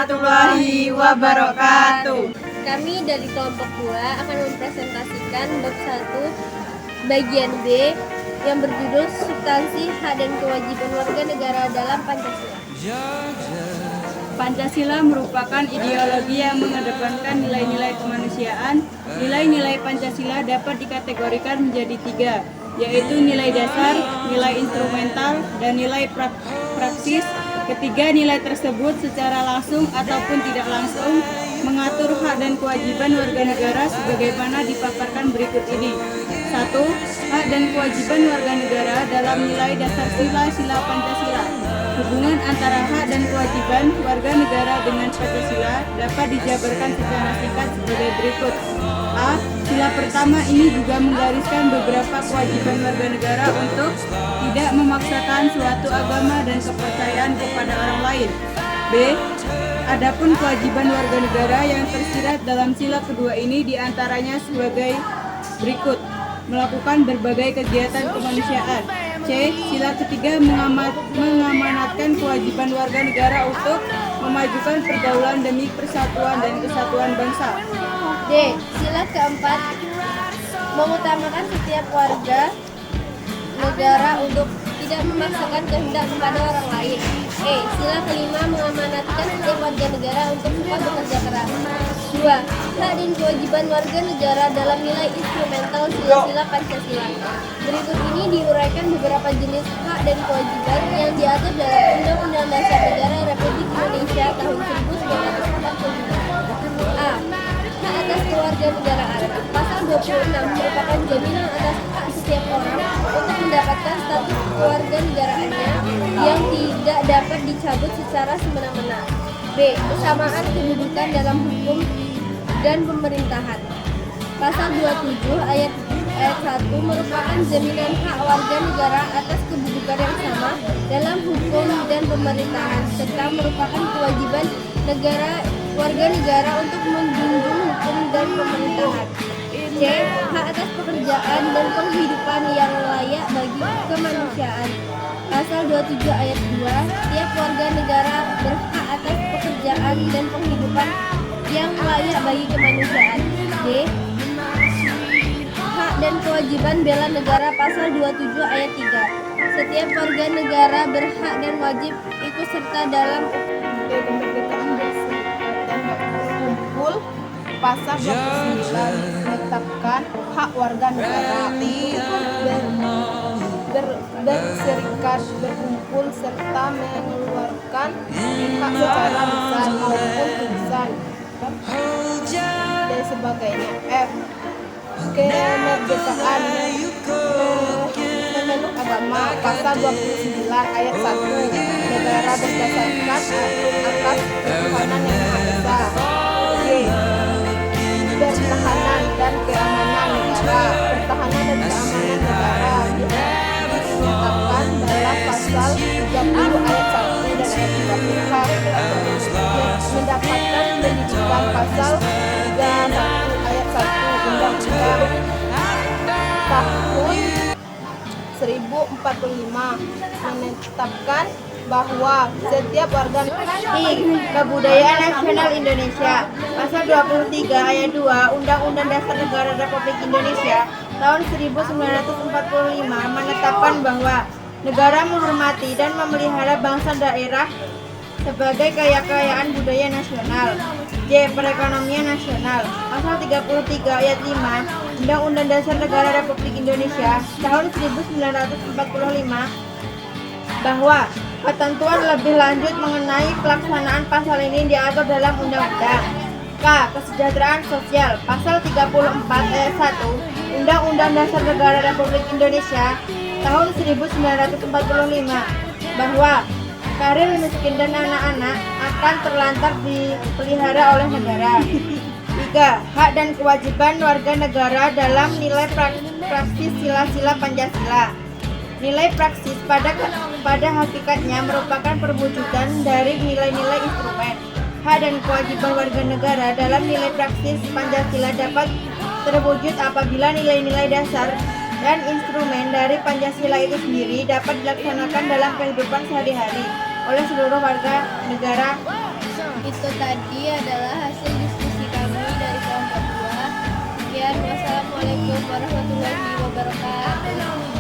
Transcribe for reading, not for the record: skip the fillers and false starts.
warahmatullahi wabarakatuh. Kami dari kelompok 2 akan mempresentasikan bab 1 bagian B yang berjudul substansi hak dan kewajiban warga negara dalam Pancasila. Pancasila merupakan ideologi yang mengedepankan nilai-nilai kemanusiaan. Nilai-nilai Pancasila dapat dikategorikan menjadi 3, yaitu nilai dasar, nilai instrumental, dan nilai praksis. Ketiga nilai tersebut secara langsung ataupun tidak langsung mengatur hak dan kewajiban warga negara sebagaimana dipaparkan berikut ini. 1. Hak dan kewajiban warga negara dalam nilai dasar sila Pancasila. Hubungan antara hak dan kewajiban warga negara dengan Pancasila dapat dijabarkan secara singkat sebagai berikut. A. Sila pertama ini juga menggariskan beberapa kewajiban warga negara untuk tidak memaksakan suatu agama dan kepercayaan kepada orang lain. B. Adapun kewajiban warga negara yang tersirat dalam sila kedua ini diantaranya sebagai berikut: melakukan berbagai kegiatan kemanusiaan. C. Sila ketiga mengamanatkan kewajiban warga negara untuk memajukan pergaulan demi persatuan dan kesatuan bangsa. D. Sila keempat mengutamakan setiap warga negara untuk tidak memaksakan kehendak kepada orang lain. E. Sila kelima mengamanatkan setiap warga negara untuk suka bekerja keras. 2. Hak dan kewajiban warga negara dalam nilai instrumental sila-sila Pancasila. Berikut ini diuraikan beberapa jenis hak dan kewajiban yang diatur dalam Undang-Undang Dasar Negara Republik Indonesia tahun 1945. A. Hak atas kewarganegaraan. Pasal 26 merupakan jaminan atas hak setiap orang untuk mendapatkan status kewarganegaraannya yang tidak dapat dicabut secara semena-mena. B. Kesamaan kedudukan dalam hukum dan pemerintahan. Pasal 27 ayat 1 merupakan jaminan hak warga negara atas kedudukan yang sama dalam hukum dan pemerintahan serta merupakan kewajiban warga negara untuk menjunjung hukum dan pemerintahan. C. Hak atas pekerjaan dan penghidupan yang layak bagi kemanusiaan. Pasal 27 ayat 2, setiap warga negara berhak atas pekerjaan dan penghidupan yang layak bagi kemanusiaan. D. Hak dan kewajiban bela negara. Pasal 27 ayat 3, setiap warga negara berhak dan wajib ikut serta dalam kemerdekaan bersifat dan berkumpul. Pasal 29 menetapkan hak warga negara berserikat, berkumpul, serta mengeluarkan hak secara lisan maupun tulisan dan sebagainya. F. Kemerdekaan memeluk agama. Pasal 29 ayat 1, negara berdasarkan atas ketuhanan yang Maha Esa. G. Pertahanan dan keamanan negara. Pertahanan dan keamanan negara ditetapkan dalam pasal 30 ayat 1 dan ayat 30 mendapatkan pendidikan. Pasal 31 ayat 1 Undang-Undang tahun 1045 menetapkan bahwa setiap warga Kebudayaan Nasional Indonesia. Pasal 23 ayat 2 Undang-Undang Dasar Negara Republik Indonesia tahun 1945 menetapkan bahwa negara menghormati dan memelihara bangsa daerah sebagai kekayaan budaya nasional. J. Perekonomian nasional. Pasal 33 ayat 5 Undang-Undang Dasar Negara Republik Indonesia tahun 1945 bahwa ketentuan lebih lanjut mengenai pelaksanaan pasal ini diatur dalam undang-undang. K. Kesejahteraan sosial. Pasal 34 ayat 1 Undang-Undang Dasar Negara Republik Indonesia tahun 1945 bahwa karir miskin dan anak-anak akan terlantar dipelihara oleh negara. 3. Hak dan kewajiban warga negara dalam nilai praksis sila-sila Pancasila. Nilai praksis pada hakikatnya merupakan perwujudan dari nilai-nilai instrumen. Hak dan kewajiban warga negara dalam nilai praksis Pancasila dapat terwujud apabila nilai-nilai dasar dan instrumen dari Pancasila itu sendiri dapat dilaksanakan dalam kehidupan sehari-hari oleh seluruh warga negara Itu tadi adalah hasil diskusi kami dari kelompok 2. Sekian, wassalamualaikum warahmatullahi wabarakatuh.